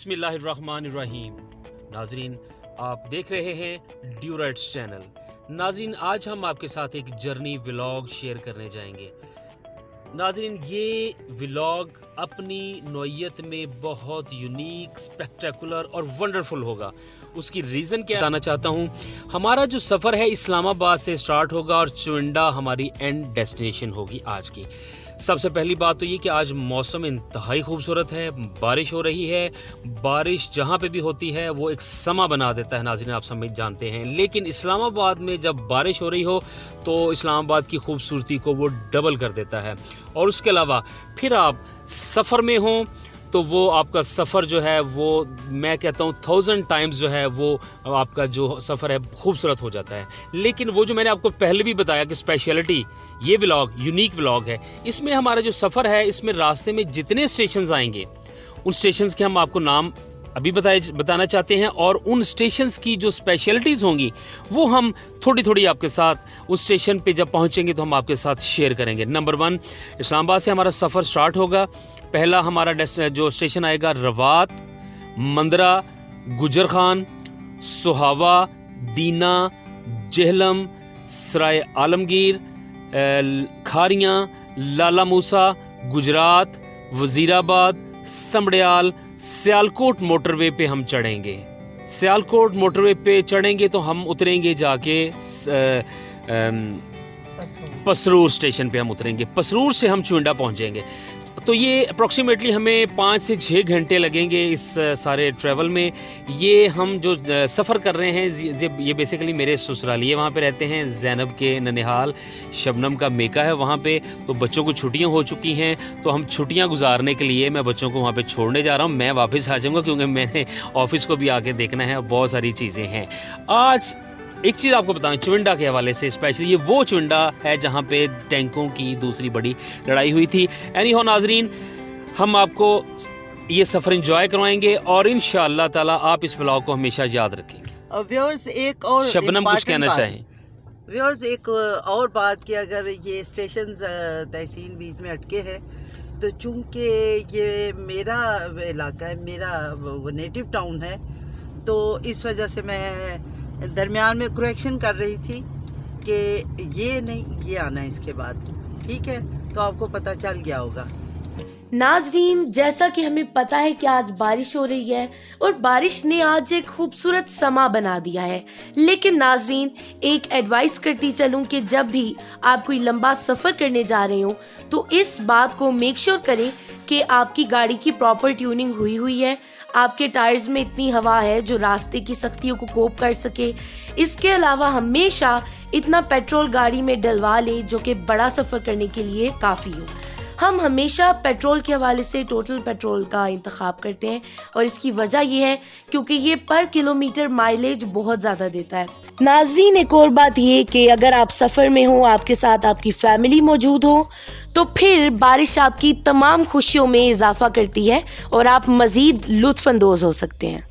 बिस्मिल्लाहिर्रहमानिर्रहीम। नाजरीन, आप देख रहे हैं ड्यूराइट्स चैनल। नाजरीन, आज हम आपके साथ एक जर्नी व्लॉग शेयर करने जाएंगे। नाजरीन, ये व्लॉग अपनी नौइयत में बहुत यूनिक, स्पेक्टेकुलर और वंडरफुल होगा। उसकी रीज़न क्या बताना चाहता हूँ। हमारा जो सफ़र है इस्लामाबाद से स्टार्ट होगा और चुंडा हमारी एंड डेस्टिनेशन होगी आज की। सबसे पहली बात तो ये कि आज मौसम इंतहाई खूबसूरत है, बारिश हो रही है। बारिश जहाँ पे भी होती है वो एक समा बना देता है, नाज़रीन आप समझ जानते हैं। लेकिन इस्लामाबाद में जब बारिश हो रही हो तो इस्लामाबाद की खूबसूरती को वो डबल कर देता है। और उसके अलावा फिर आप सफ़र में हों तो वो आपका सफ़र जो है वो मैं कहता हूँ 1000 टाइम्स जो है वो आपका जो सफ़र है खूबसूरत हो जाता है। लेकिन वो जो मैंने आपको पहले भी बताया कि स्पेशलिटी ये व्लॉग यूनिक व्लॉग है। इसमें हमारा जो सफ़र है इसमें रास्ते में जितने स्टेशंस आएंगे उन स्टेशंस के हम आपको नाम अभी बताना चाहते हैं, और उन स्टेशंस की जो स्पेशलिटीज़ होंगी वो हम थोड़ी थोड़ी आपके साथ उस स्टेशन पे जब पहुंचेंगे तो हम आपके साथ शेयर करेंगे। नंबर 1, इस्लामाबाद से हमारा सफ़र स्टार्ट होगा। पहला हमारा जो स्टेशन आएगा रवात, मंदरा, गुजर खान, सुहावा, दीना, जेहलम, सराय आलमगीर, खारियाँ, लाला मूसा, गुजरात, वज़ीराबाद, समड़ियाल, सियालकोट मोटरवे पे हम चढ़ेंगे। सियालकोट मोटरवे पे चढ़ेंगे तो हम उतरेंगे जाके पसरूर स्टेशन पे हम उतरेंगे। पसरूर से हम चुंडा पहुंचेंगे। तो ये अप्रॉक्सीमेटली हमें 5 से 6 घंटे लगेंगे इस सारे ट्रैवल में। ये हम जो सफ़र कर रहे हैं ये बेसिकली मेरे ससुरालिए वहाँ पे रहते हैं, ज़ैनब के ननिहाल, शबनम का मेका है वहाँ पे। तो बच्चों को छुट्टियाँ हो चुकी हैं तो हम छुट्टियाँ गुजारने के लिए मैं बच्चों को वहाँ पे छोड़ने जा रहा हूँ। मैं वापस आ जाऊँगा क्योंकि मैंने ऑफिस को भी आके देखना है, बहुत सारी चीज़ें हैं। आज एक चीज़ आपको बताएं चुंडा के हवाले से, स्पेशली ये वो चुंडा है जहाँ पे टैंकों की दूसरी बड़ी लड़ाई हुई थी। एनी हो नाजरीन, हम आपको ये सफ़र एंजॉय करवाएंगे और इंशाअल्लाह ताला आप इस व्लॉग को हमेशा याद रखेंगे। व्यूअर्स, एक और शबनम कुछ कहना चाहें? व्यूअर्स, एक और बात कि अगर ये स्टेशन तहसील बीच में अटके हैं तो चूँकि ये मेरा इलाका है, मेरा नेटिव टाउन है, तो इस वजह से मैं दरमियान में करेक्शन कर रही थी कि ये नहीं, ये आना है इसके बाद। ठीक है, तो आपको पता चल गया होगा। नाजरीन, जैसा कि हमें पता है कि आज बारिश हो रही है और बारिश ने आज एक खूबसूरत समा बना दिया है। लेकिन नाजरीन, एक एडवाइस करती चलूं कि जब भी आप कोई लंबा सफ़र करने जा रहे हो तो इस बात को मेक श्योर करें कि आपकी गाड़ी की प्रॉपर ट्यूनिंग हुई है, आपके टायर्स में इतनी हवा है जो रास्ते की सख्तियों को कोप कर सके। इसके अलावा हमेशा इतना पेट्रोल गाड़ी में डलवा लें जो कि बड़ा सफ़र करने के लिए काफ़ी हो। हम हमेशा पेट्रोल के हवाले से टोटल पेट्रोल का इंतखाब करते हैं और इसकी वजह यह है क्योंकि ये पर किलोमीटर माइलेज बहुत ज़्यादा देता है। नाजरीन, एक और बात ये कि अगर आप सफ़र में हो, आपके साथ आपकी फैमिली मौजूद हो, तो फिर बारिश आपकी तमाम खुशियों में इजाफा करती है और आप मज़ीद लुत्फ़अंदोज़ हो सकते हैं।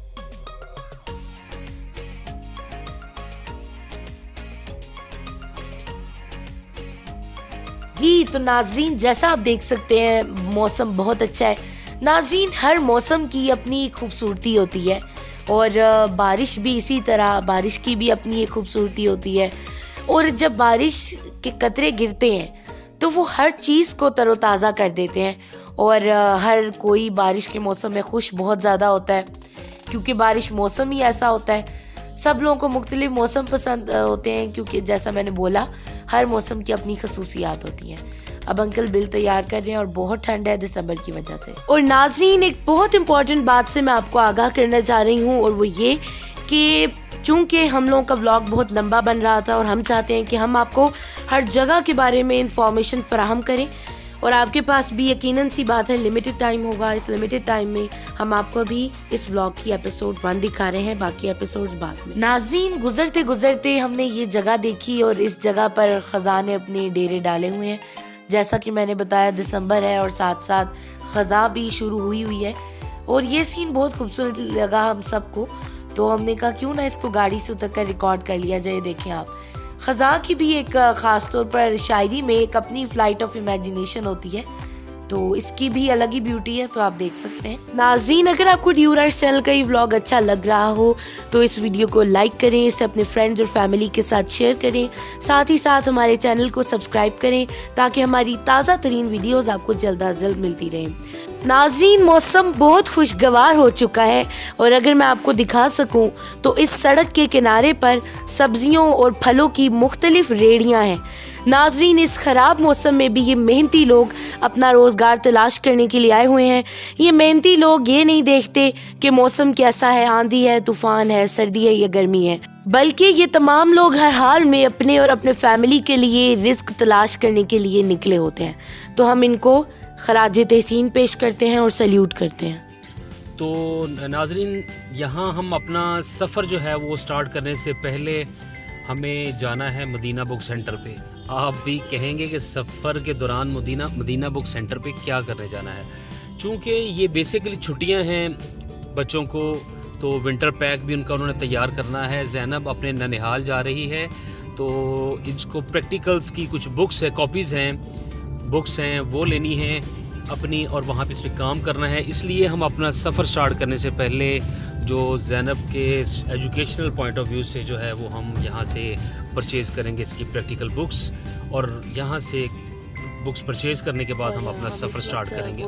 जी तो नाजरीन, जैसा आप देख सकते हैं मौसम बहुत अच्छा है। नाजरीन, हर मौसम की अपनी खूबसूरती होती है और बारिश भी इसी तरह, बारिश की भी अपनी एक खूबसूरती होती है। और जब बारिश के कतरे गिरते हैं तो वो हर चीज़ को तरोताज़ा कर देते हैं और हर कोई बारिश के मौसम में खुश बहुत ज़्यादा होता है क्योंकि बारिश मौसम ही ऐसा होता है। सब लोगों को मुख्तलिफ मौसम पसंद होते हैं क्योंकि जैसा मैंने बोला हर मौसम की अपनी खसूसियात होती हैं। अब अंकल बिल तैयार कर रहे हैं और बहुत ठंड है दिसंबर की वजह से। और नाजरीन, एक बहुत इंपॉर्टेंट बात से मैं आपको आगाह करना चाह रही हूँ और वो ये कि चूँकि हम लोगों का व्लॉग बहुत लंबा बन रहा था और हम चाहते हैं कि हम आपको हर जगह के बारे में इंफॉर्मेशन फराहम करें और आपके पास भी यकीनन सी बात है लिमिटेड टाइम होगा। इस लिमिटेड टाइम में हम आपको भी इस व्लॉग की एपिसोड 1 दिखा रहे हैं, बाकी एपिसोड्स बाद में। नाजरीन, गुजरते गुजरते हमने ये जगह देखी और इस जगह पर खज़ां ने अपने डेरे डाले हुए हैं। जैसा कि मैंने बताया दिसंबर है और साथ साथ खज़ां भी शुरू हुई है और ये सीन बहुत खूबसूरत लगा हम सबको, तो हमने कहा क्यों ना इसको गाड़ी से उतर कर रिकॉर्ड कर लिया जाए। देखें आप, खज़ां की भी एक ख़ास तौर पर शायरी में एक अपनी फ्लाइट ऑफ इमेजिनेशन होती है तो इसकी भी अलग ही ब्यूटी है, तो आप देख सकते हैं। नाजरीन, अगर आपको ड्यूराइट्स चैनल का ये व्लॉग अच्छा लग रहा हो तो इस वीडियो को लाइक करें, इसे अपने फ्रेंड्स और फैमिली के साथ शेयर करें, साथ ही साथ हमारे चैनल को सब्सक्राइब करें ताकि हमारी ताज़ा तरीन वीडियोज़ आपको जल्द अज जल्द मिलती रहें। नाजरीन, मौसम बहुत खुशगवार हो चुका है और अगर मैं आपको दिखा सकूं तो इस सड़क के किनारे पर सब्जियों और फलों की मुख्तलिफ रेहड़ियां हैं। नाजरीन, इस ख़राब मौसम में भी ये मेहनती लोग अपना रोज़गार तलाश करने के लिए आए हुए हैं। ये मेहनती लोग ये नहीं देखते कि मौसम कैसा है, आंधी है, तूफ़ान है, सर्दी है या गर्मी है, बल्कि ये तमाम लोग हर हाल में अपने और अपने फैमिली के लिए रिस्क तलाश करने के लिए निकले होते हैं। तो हम इनको खराज तहसीन पेश करते हैं और सल्यूट करते हैं। तो नाजरीन, यहाँ हम अपना सफ़र जो है वो स्टार्ट करने से पहले हमें जाना है मदीना बुक सेंटर पे। आप भी कहेंगे कि सफ़र के दौरान मदीना बुक सेंटर पे क्या करने जाना है। चूँकि ये बेसिकली छुट्टियाँ हैं बच्चों को, तो विंटर पैक भी उन्होंने तैयार करना है। ज़ैनब अपने ननिहाल जा रही है, तो इसको प्रैक्टिकल्स की कुछ बुक्स है, कॉपीज़ हैं वो लेनी है अपनी, और वहाँ पे इस पर काम करना है। इसलिए हम अपना सफ़र स्टार्ट करने से पहले जो ज़ैनब के एजुकेशनल पॉइंट ऑफ व्यू से जो है वो हम यहाँ से परचेज़ करेंगे इसकी प्रैक्टिकल बुक्स, और यहाँ से बुक्स परचेज़ करने के बाद हम अपना सफ़र स्टार्ट करेंगे।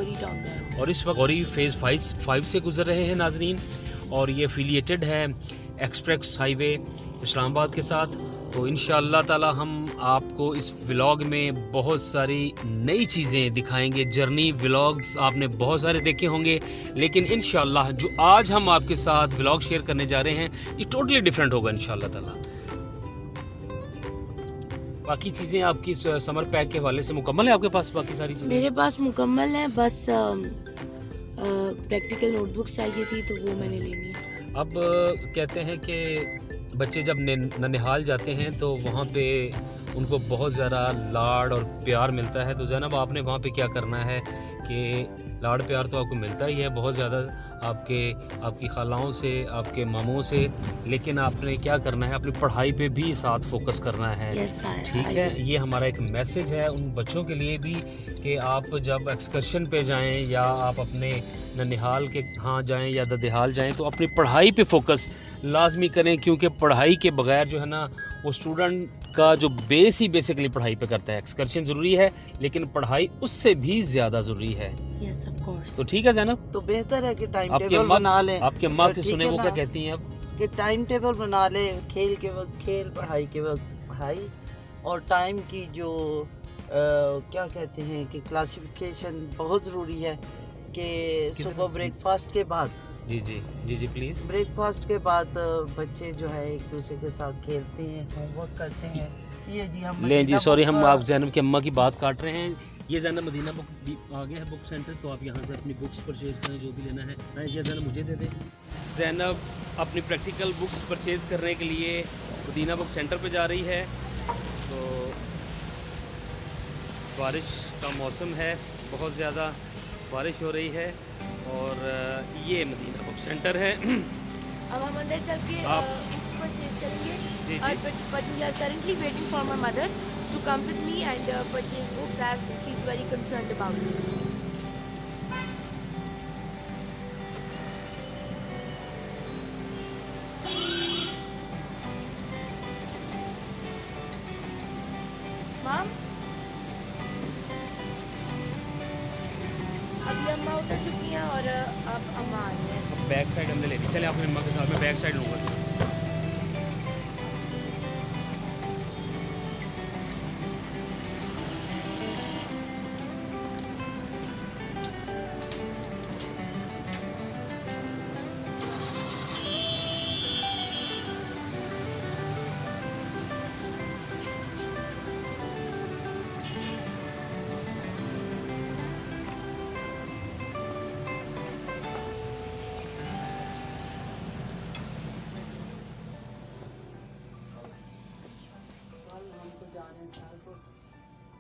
और इस वक्त गौरी फेज़ 5 से गुजर रहे हैं नाजरीन, और ये एफिलिएटेड है एक्सप्रेस हाईवे इस्लामाबाद के साथ। तो इंशाअल्लाह ताला हम आपको इस व्लॉग में बहुत सारी नई चीज़ें दिखाएंगे। जर्नी व्लॉग्स आपने बहुत सारे देखे होंगे, लेकिन इंशाअल्लाह जो आज हम आपके साथ व्लॉग शेयर करने जा रहे हैं ये टोटली डिफरेंट होगा इंशाअल्लाह ताला। बाकी चीज़ें आपकी समर पैक के हवाले से मुकम्मल है आपके पास? बाकी सारी चीज़ें मेरे पास मुकम्मल है, बस प्रैक्टिकल नोटबुक्स चाहिए थी तो वो मैंने लेनी है। अब कहते हैं कि बच्चे जब ननिहाल जाते हैं तो वहाँ पे उनको बहुत ज़्यादा लाड़ और प्यार मिलता है। तो ज़ैनब, आपने वहाँ पे क्या करना है कि लाड़ प्यार तो आपको मिलता ही है बहुत ज़्यादा आपकी खालाओं से, आपके मामों से, लेकिन आपने क्या करना है, अपनी पढ़ाई पे भी साथ फोकस करना है। ठीक है, ये हमारा एक मैसेज है उन बच्चों के लिए भी कि आप जब एक्सकर्शन पे जाएं या आप अपने ननिहाल के यहाँ जाएं या ददेहाल जाएं तो अपनी पढ़ाई पे फोकस लाजमी करें, क्योंकि पढ़ाई के बगैर जो है ना वो स्टूडेंट का जो बेस ही बेसिकली पढ़ाई पे करता है। एक्सकर्शन ज़रूरी है लेकिन पढ़ाई उससे भी ज़्यादा ज़रूरी है। Yes, of course. तो ठीक है ज़ैनब, तो बेहतर है कि टाइम टेबल बना लें। आपके अम्मा के ठीक सुने है वो ना? क्या कहती हैं अब कि टाइम टेबल बना ले, खेल के वक्त खेल, पढ़ाई के वक्त पढ़ाई, और टाइम की जो क्या कहते हैं कि क्लासिफिकेशन बहुत ज़रूरी है कि सुबह ब्रेकफास्ट के बाद, जी प्लीज़। ब्रेकफास्ट के बाद बच्चे जो है एक दूसरे के साथ खेलते हैं, होमवर्क करते हैं। ये जी हम लें जी, सॉरी, हम आप ज़ैनब की अम्मा की बात काट रहे हैं। ये ज़ैनब मदीना बुक आ गया है बुक सेंटर, तो आप यहाँ से अपनी बुक्स परचेज़ करें जो भी लेना है। ये ज़ैनब मुझे दे दें। ज़ैनब अपनी प्रैक्टिकल बुक्स परचेज़ करने के लिए मदीना बुक सेंटर पे जा रही है। तो बारिश का मौसम है, बहुत ज़्यादा बारिश हो रही है, और ये मदीना बुक सेंटर है। अब हम अंदर चल के बुक्स परचेज करेंगे, जी। but we are currently waiting for my mother to come with me and purchase books as she is very concerned about it. Mom, अभी अम्मा उतर चुकी हैं और अब अम्मा आ रही हैं। बैक साइड हमने लेनी, चले अपनी अम्मा के साथ, मैं बैक साइड लूँगा।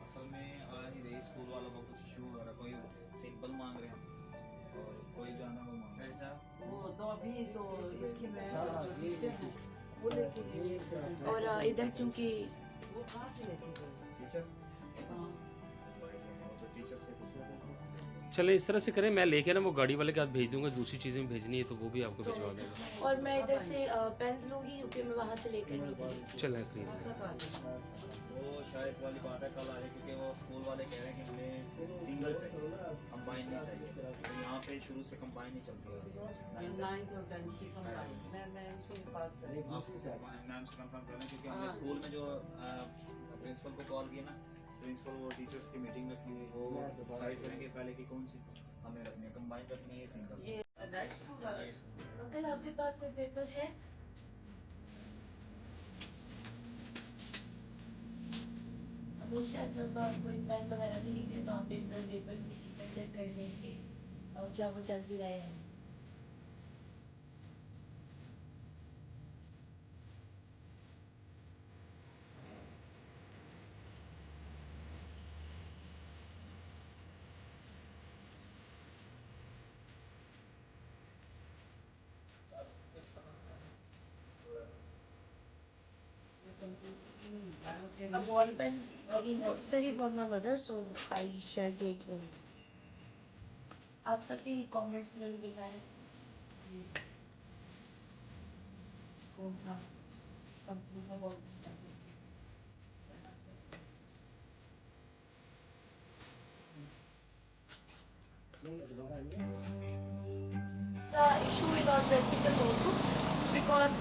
असल में आ नहीं रही, स्कूल वालों को कुछ इशू हो रहा, कोई सिंपल मांग रहे हैं और कोई जो है ना वो मांग रहे हैं। वो तो अभी तो इसकी मैं टीचर है वो लेके गई, और इधर चूंकि वो कहाँ से लेके गई टीचर हाँ। तो टीचर टीचर से पूछो। चले इस तरह से करें, मैं लेके ना वो गाड़ी वाले के हाथ भेज दूंगा, दूसरी चीज़ें भेजनी है तो वो भी आपको भिजवा देगा। और मैं इधर से पेन्स लूँगी क्योंकि मैं वहाँ से लेकर नहीं जाऊँगी। चलें खरीद लें। वो शायद वाली बात है कल आ रही, क्योंकि वो स्कूल वाले कह रहे हैं कि हमें सिंगल चाहिए, कंबाइन नहीं चाहिए। तो यहाँ पे शुरू से कंबाइन नहीं चलती है। 9th और 10th की कंबाइन मैं मैम से बात करें। मैम से कंफर्म कर लें, क्योंकि हमने स्कूल में जो प्रिंसिपल को कॉल किया ना, प्रिंसिपल वो टीचर्स की मीटिंग रखी हुई, वो डिसाइड करेंगे पहले कि कौन सी हमें रखनी है, कंबाइन रखनी है सिंगल। ये अंकल आपके पास कोई पेपर है? हमेशा जब कोई पेन वगैरह खरीदे तो आप एक पेपर चेक कर लेंगे और क्या वो चल भी रहे हैं। A ball pen is very necessary for my mother, so I shall take one. आप सभी कॉमर्स में भी गए कौन सा कंपनी का ball The issue with our practical notebooks because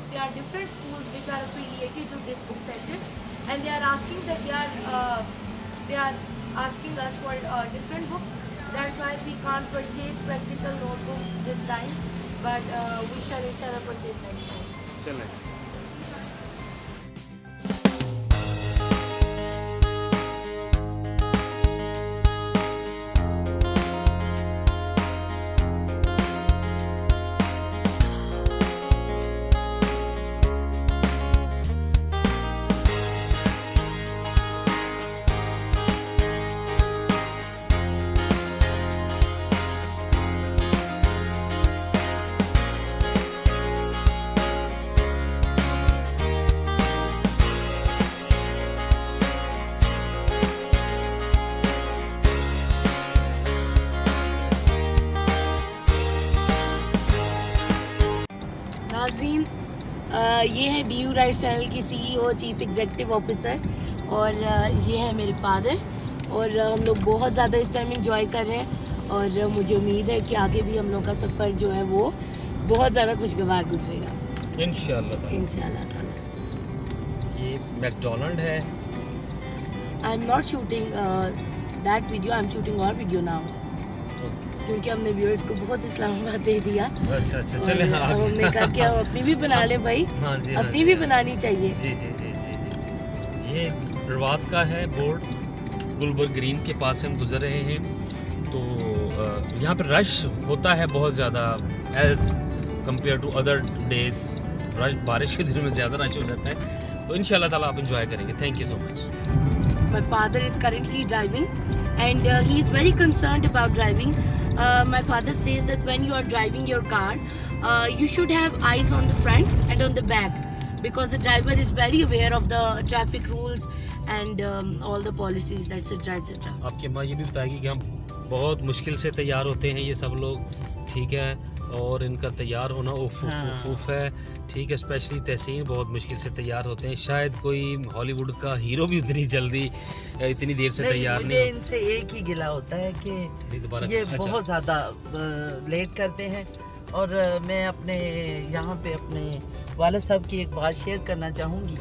there are different schools which are affiliated to this book center, and they are asking that they are asking us for different books. That's why we can't purchase practical notebooks this time, but we shall each other purchase next time. चलें। नाज़रीन, ये है DU right channel की CEO chief executive officer और ये है मेरे father, और हम लोग बहुत ज़्यादा इस टाइम इंजॉय कर रहे हैं और मुझे उम्मीद है कि आगे भी हम लोग का सफ़र जो है वो बहुत ज़्यादा खुशगवार गुजरेगा इंशाल्लाह। ये मैकडोनल्ड है। I am not shooting that video, I am shooting और वीडियो नाउ, क्योंकि हमने व्यूअर्स को बहुत इस्लामाबाद दे दिया। अच्छा चले। हाँ, हमने कहा कि हम अपनी भी बना ले भाई। हाँ जी, अपनी भी बनानी चाहिए। जी जी जी जी जी। ये रवात का है बोर्ड, गुलबर्ग ग्रीन के पास हम गुजर रहे हैं, तो यहाँ पर रश होता है बहुत ज़्यादा as compare to other days. Rush बारिश के दिनों में ज़्यादा रश हो जाता है, तो इंशाल्लाह ताला आप इंजॉय करेंगे। Thank you so much. My father is currently driving and he is very concerned about driving. My father says that when you are driving your car, you should have eyes on the front and on the back, because the driver is very aware of the traffic rules and all the policies, etc. etc. आपकी अम्मा ये भी बताएगी कि हम बहुत मुश्किल से तैयार होते हैं ये सब लोग, ठीक है, और इनका तैयार होना उफ है, ठीक है। स्पेशली तहसीन बहुत मुश्किल से तैयार होते हैं, शायद कोई हॉलीवुड का हीरो भी उतनी जल्दी इतनी देर से तैयार मुझे इनसे एक ही गिला होता है कि ये बहुत ज़्यादा लेट करते हैं। और मैं अपने यहाँ पे अपने वालिद साहब की एक बात शेयर करना चाहूँगी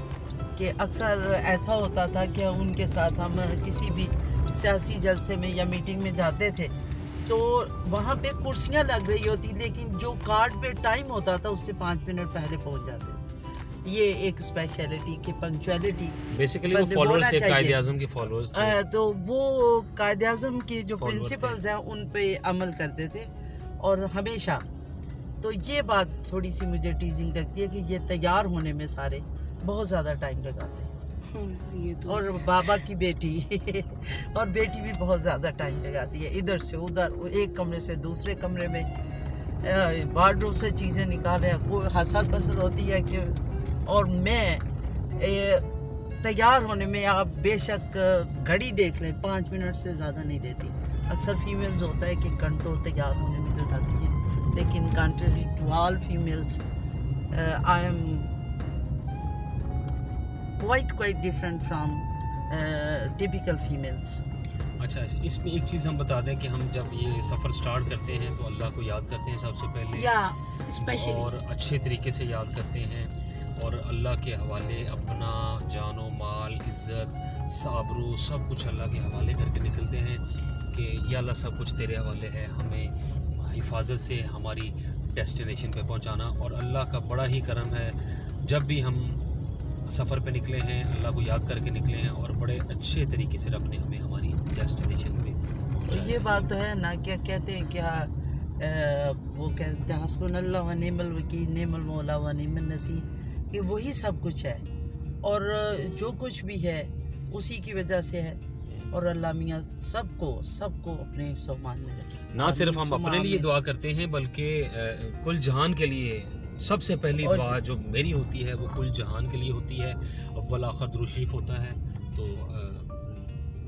कि अक्सर ऐसा होता था कि उनके साथ हम किसी भी सियासी जलसे में या मीटिंग में जाते थे, तो वहाँ पे कुर्सियाँ लग रही होती, लेकिन जो कार्ड पे टाइम होता था उससे 5 मिनट पहले पहुँच जाते थे। ये एक स्पेशलिटी की पंक्चुअलिटी, बेसिकली वो फॉलोअर्स थे, कायदे आज़म के फॉलोअर्स थे, तो वो कायदे आज़म के जो प्रिंसिपल्स हैं उन पे अमल करते थे और हमेशा। तो ये बात थोड़ी सी मुझे टीजिंग लगती है कि ये तैयार होने में सारे बहुत ज़्यादा टाइम लगाते हैं। ये तो और बाबा की बेटी और बेटी भी बहुत ज़्यादा टाइम लगाती है, इधर से उधर, एक कमरे से दूसरे कमरे में वार्डरोब से चीज़ें निकाल रहे हैं, कोई हसल पसल होती है कि। और मैं तैयार होने में आप बेशक घड़ी देख लें, 5 मिनट से ज़्यादा नहीं लेती। अक्सर फीमेल्स होता है कि घंटों तैयार होने में लगाती है, लेकिन country to all females I am quite different from typical females. अच्छा, इसमें एक चीज़ हम बता दें कि हम जब ये सफ़र स्टार्ट करते हैं तो अल्लाह को याद करते हैं सबसे पहले, स्पेशली और अच्छे तरीके से याद करते हैं, और अल्लाह के हवाले अपना जानो माल, इज़्ज़त, साबरू सब कुछ अल्लाह के हवाले करके निकलते हैं कि या अल्लाह सब कुछ तेरे हवाले है, हमें हिफाजत से हमारी डेस्टिनेशन पे पहुंचाना। और अल्लाह का बड़ा ही करम है, जब भी हम सफ़र पे निकले हैं अल्लाह को याद करके निकले हैं, और बड़े अच्छे तरीके से रब ने हमें हमारी डेस्टिनेशन पे तो पहुंचाया। ये बात तो है ना, क्या कहते हैं, क्या वो कहते हैं हस्बुनल्लाह व निअमल वकील निअमल मौला व निअमन नसीर, कि वही सब कुछ है, और जो कुछ भी है उसी की वजह से है। और अल्लाह मियाँ सबको अपने सामान में रखे। ना सिर्फ हम अपने लिए दुआ करते हैं बल्कि कुल जहान के लिए सबसे पहली और दुआ जो मेरी होती है वो कुल जहान के लिए होती है। अव्वल आखिर दुरूद शरीफ होता है, तो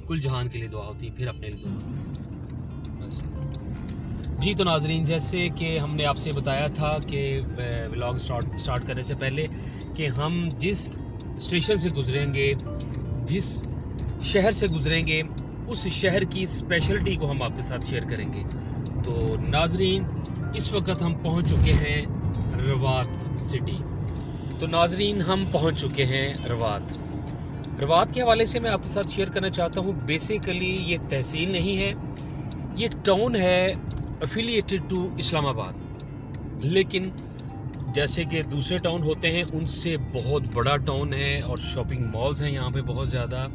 कुल जहान के लिए दुआ होती है, फिर अपने लिए दुआ बस। जी तो नाजरीन, जैसे कि हमने आपसे बताया था कि व्लॉग स्टार्ट करने से पहले कि हम जिस स्टेशन से गुजरेंगे, जिस शहर से गुजरेंगे, उस शहर की स्पेशलिटी को हम आपके साथ शेयर करेंगे। तो नाजरीन, इस वक्त हम पहुंच चुके हैं रवात सिटी। तो नाजरीन, हम पहुंच चुके हैं रवात के हवाले से मैं आपके साथ शेयर करना चाहता हूं। बेसिकली ये तहसील नहीं है, ये टाउन है एफिलिएटेड टू इस्लामाबाद, लेकिन जैसे कि दूसरे टाउन होते हैं उनसे बहुत बड़ा टाउन है, और शॉपिंग मॉल्स हैं यहाँ पे बहुत ज़्यादा,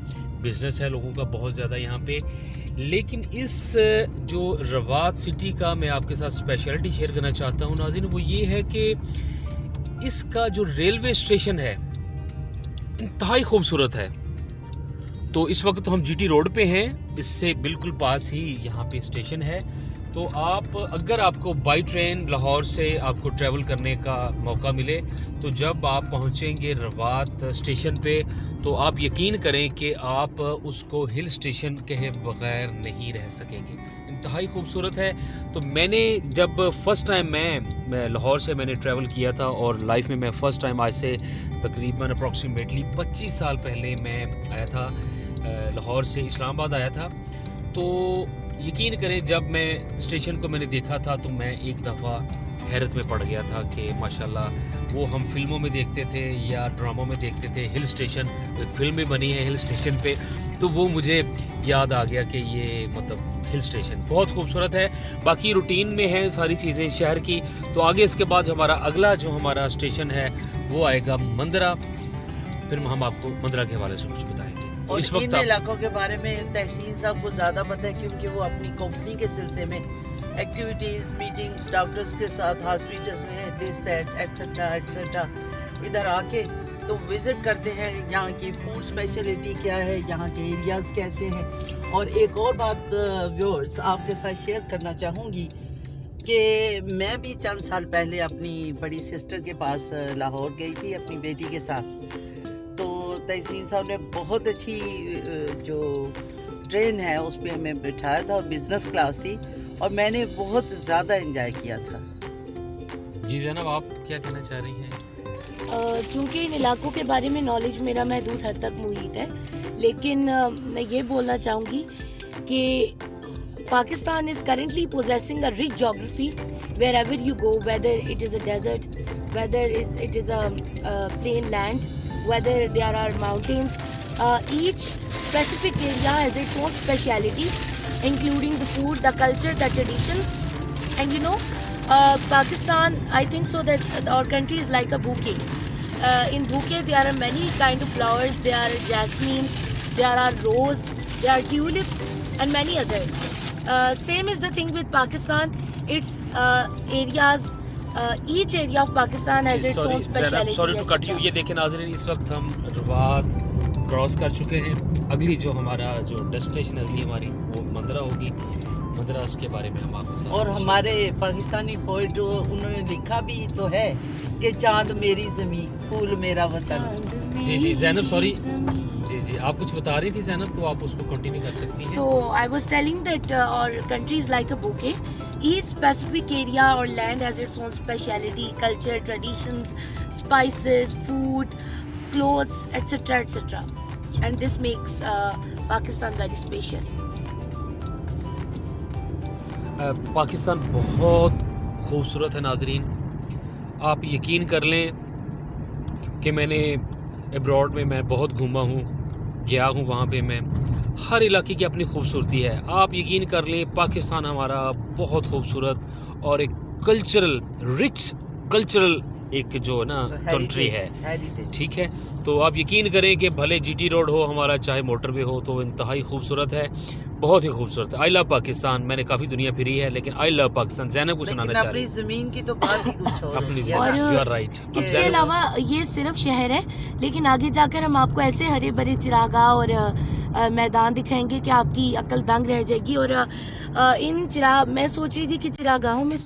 बिज़नेस है लोगों का बहुत ज़्यादा यहाँ पे। लेकिन इस जो रवात सिटी का मैं आपके साथ स्पेशलिटी शेयर करना चाहता हूँ नाज़रीन, वो ये है कि इसका जो रेलवे स्टेशन है इंतहाई खूबसूरत है। तो इस वक्त तो हम जीटी रोड पे हैं, इससे बिल्कुल पास ही यहाँ पे स्टेशन है। तो आप अगर आपको बाई ट्रेन लाहौर से आपको ट्रैवल करने का मौका मिले, तो जब आप पहुँचेंगे रवात स्टेशन पे, तो आप यकीन करें कि आप उसको हिल स्टेशन कहे बगैर नहीं रह सकेंगे। इंतहाई खूबसूरत है। तो मैंने जब फर्स्ट टाइम मैं लाहौर से मैंने ट्रैवल किया था, और लाइफ में मैं फ़र्स्ट टाइम आज से तकरीबन अप्रॉक्सीमेटली 25 साल पहले मैं आया था लाहौर से इस्लामाबाद आया था। तो यकीन करें, जब मैं स्टेशन को मैंने देखा था तो मैं एक दफ़ा हैरत में पड़ गया था कि माशाल्लाह वो हम फिल्मों में देखते थे या ड्रामों में देखते थे हिल स्टेशन, एक फिल्म भी बनी है हिल स्टेशन पे, तो वो मुझे याद आ गया कि ये मतलब हिल स्टेशन बहुत खूबसूरत है। बाकी रूटीन में है सारी चीज़ें शहर की। तो आगे इसके बाद हमारा अगला जो हमारा स्टेशन है वो आएगा मंदरा, फिर हम आपको मंदरा के हवाले से कुछ बताएंगे। और इस वक्त इन इलाकों के बारे में तहसीन साहब को ज़्यादा पता है, क्योंकि वो अपनी कंपनी के सिलसिले में एक्टिविटीज़, मीटिंग्स, डॉक्टर्स के साथ हॉस्पिटल्स में दिस दैट एट्सेट्रा एट्सेट्रा इधर आके तो विज़िट करते हैं। यहाँ की फूड स्पेशलिटी क्या है, यहाँ के एरियाज़ कैसे हैं। और एक और बात व्यूअर्स आपके साथ शेयर करना चाहूँगी कि मैं भी चंद साल पहले अपनी बड़ी सिस्टर के पास लाहौर गई थी अपनी बेटी के साथ। तो तहसीन साहब ने बहुत अच्छी जो ट्रेन है उस पर हमें बिठाया था, और बिज़नेस क्लास थी, और मैंने बहुत ज़्यादा एंजॉय किया था। जी जनाब, आप क्या कहना चाह रही हैं? चूँकि इन इलाकों के बारे में नॉलेज मेरा महदूद हद तक मुहित है, लेकिन मैं ये बोलना चाहूँगी कि Pakistan is currently possessing a rich geography wherever you go, whether it is a desert, whether it is a plain land, whether there are mountains. Each specific area has its own speciality, including the food, the culture, the traditions. And you know, Pakistan, I think so that our country is like a bouquet. In bouquet there are many kind of flowers. There are jasmines, there are rose, there are tulips, and many other. Same is the thing with Pakistan. Its areas, each area of Pakistan has its own speciality. Sorry to cut you. ये देखें नाज़रीन, इस वक्त हम रवात cross कर चुके हैं। अगली जो हमारा जो डेस्टिनेशन अगली हमारी वो मंदरा होगी। मंदरा के बारे में हम आपके साथ और हमारे पाकिस्तानी पोइट उन्होंने लिखा भी तो है कि चांद मेरी ज़मीं, फूल मेरा वतन। जी जैनब सॉरी जी आप कुछ बता रही थी जैनब, तो आप उसको कंटिन्यू कर सकती हैं. So I was telling that our country is like a bouquet. Each specific area or land has its own speciality, culture, traditions, spices, food, clothes, etc., etc. And this makes Pakistan very special. Pakistan बहुत खूबसूरत है नाजरीन. आप यकीन कर लें कि मैंने एब्रॉड में मैं बहुत घूमा हूँ, गया हूँ वहाँ पे. मैं हर इलाके की अपनी खूबसूरती है. आप यकीन कर लें पाकिस्तान हमारा बहुत खूबसूरत और एक कल्चरल रिच कल्चरल एक जो ना कंट्री है, ठीक है. तो आप यकीन करें कि भले जीटी रोड हो हमारा, चाहे मोटरवे हो, तो इंतहाई खूबसूरत है, बहुत ही खूबसूरत है. I love Pakistan. मैंने काफ़ी दुनिया फिरी है लेकिन आई लव पाकिस्तान. जैनब कुछ सुनाना चाह रही है. अपनी ज़मीन की तो बात ही कुछ और अपनी है. और यू आर राइट. इसके अलावा ये सिर्फ शहर है, लेकिन आगे जाकर हम आपको ऐसे हरे भरे चिरागाह और मैदान दिखाएंगे कि आपकी अक्ल दंग रह जाएगी. और इन चिराग मैं सोच रही थी कि चिरागाहों में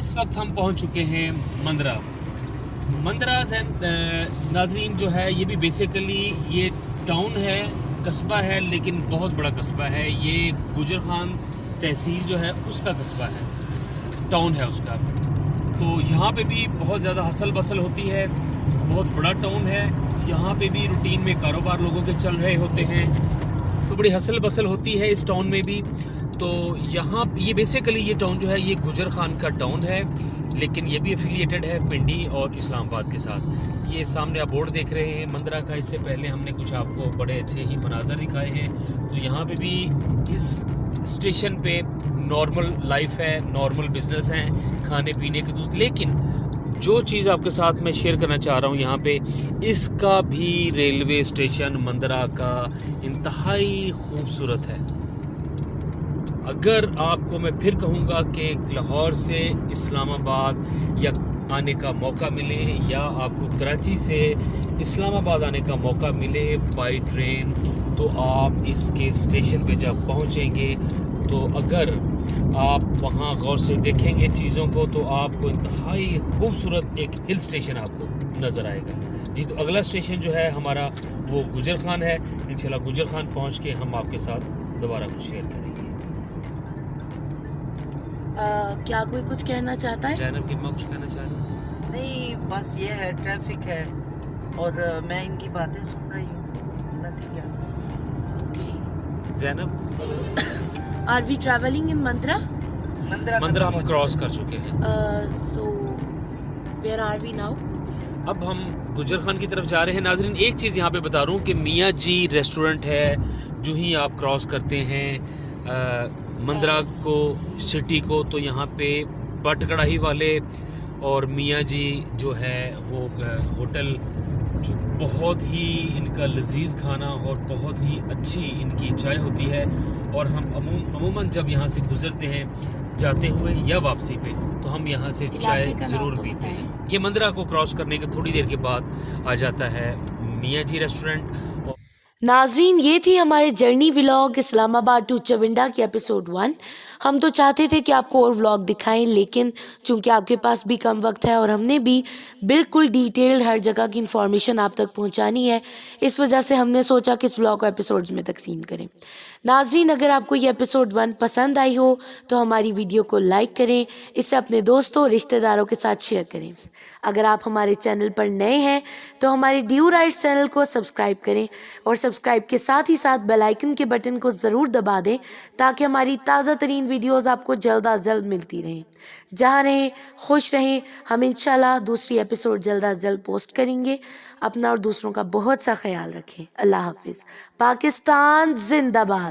इस वक्त हम पहुंच चुके हैं मंदरा. मंदरा नाजरीन जो है ये भी बेसिकली ये टाउन है, कस्बा है, लेकिन बहुत बड़ा कस्बा है. ये गुजर खान तहसील जो है उसका कस्बा है, टाउन है उसका. तो यहाँ पे भी बहुत ज़्यादा हसल बसल होती है, बहुत बड़ा टाउन है. यहाँ पे भी रूटीन में कारोबार लोगों के चल रहे होते हैं, तो बड़ी हसल बसल होती है इस टाउन में भी. तो यहाँ ये बेसिकली ये टाउन जो है ये गुजर खान का टाउन है, लेकिन ये भी एफिलिएटेड है पिंडी और इस्लामाबाद के साथ. ये सामने आप बोर्ड देख रहे हैं मंदरा का. इससे पहले हमने कुछ आपको बड़े अच्छे ही मनाजर दिखाए हैं. तो यहाँ पे भी इस स्टेशन पे नॉर्मल लाइफ है, नॉर्मल बिजनेस हैं, खाने पीने के दूसरे. लेकिन जो चीज़ आपके साथ मैं शेयर करना चाह रहा हूँ यहाँ पे, इसका भी रेलवे स्टेशन मंदरा का इंतहाई खूबसूरत है. अगर आपको मैं फिर कहूँगा कि लाहौर से इस्लामाबाद या आने का मौका मिले, या आपको कराची से इस्लामाबाद आने का मौका मिले बाय ट्रेन, तो आप इसके स्टेशन पे जब पहुँचेंगे तो अगर आप वहाँ गौर से देखेंगे चीज़ों को, तो आपको इंतहाई खूबसूरत एक हिल स्टेशन आपको नज़र आएगा. जी, तो अगला स्टेशन जो है हमारा वो गुजर खान है. इंशाल्लाह गुजर खान पहुँच के हम आपके साथ दोबारा कुछ शेयर करेंगे. क्या कोई कुछ कहना चाहता है? जैनब की माँ कुछ कहना चाह रही है? नहीं, बस ये है, ट्रैफिक है और मैं इनकी बातें सुन रही हूँ, nothing else. Zainab Are we traveling in Mandra? Mandra हम क्रॉस कर चुके हैं। So where are we now? अब हम गुजर खान की तरफ जा रहे हैं। नाजरीन, एक चीज़ यहाँ पे बता रहा हूँ कि मियाँ जी रेस्टोरेंट है। जो ही आप क्रॉस करते हैं मंदरा को, सिटी को, तो यहाँ पे बट कढ़ाई वाले और मियाँ जी जो है वो होटल, जो बहुत ही इनका लजीज खाना और बहुत ही अच्छी इनकी चाय होती है। और हम अमूमन जब यहाँ से गुजरते हैं जाते हुए या वापसी पे, तो हम यहाँ से चाय इलाके का नाम ज़रूर तो पीते बताएं। हैं। ये मंदरा को क्रॉस करने के थोड़ी देर के बाद आ जाता है मियाँ जी रेस्टोरेंट। नाजरीन, ये थी हमारे journey vlog Islamabad to Chawinda की एपिसोड 1। हम तो चाहते थे कि आपको और व्लॉग दिखाएं, लेकिन चूंकि आपके पास भी कम वक्त है और हमने भी बिल्कुल डिटेल्ड हर जगह की इन्फॉर्मेशन आप तक पहुंचानी है, इस वजह से हमने सोचा कि इस व्लॉग को एपिसोड्स में तकसीम करें। नाजरीन, अगर आपको ये एपिसोड 1 पसंद आई हो तो हमारी वीडियो को लाइक करें, इसे अपने दोस्तों और रिश्तेदारों के साथ शेयर करें। अगर आप हमारे चैनल पर नए हैं तो हमारे ड्यू राइट्स चैनल को सब्सक्राइब करें और सब्सक्राइब के साथ ही साथ बेल आइकन के बटन को ज़रूर दबा दें ताकि हमारी ताज़ा तरीन वीडियोज़ आपको जल्द अज जल्द मिलती रहें। जहाँ रहें खुश रहें। हम इंशाल्लाह दूसरी एपिसोड जल्द अज जल्द पोस्ट करेंगे। अपना और दूसरों का बहुत सा ख्याल रखें। अल्लाह हाफिज़। पाकिस्तान जिंदाबाद।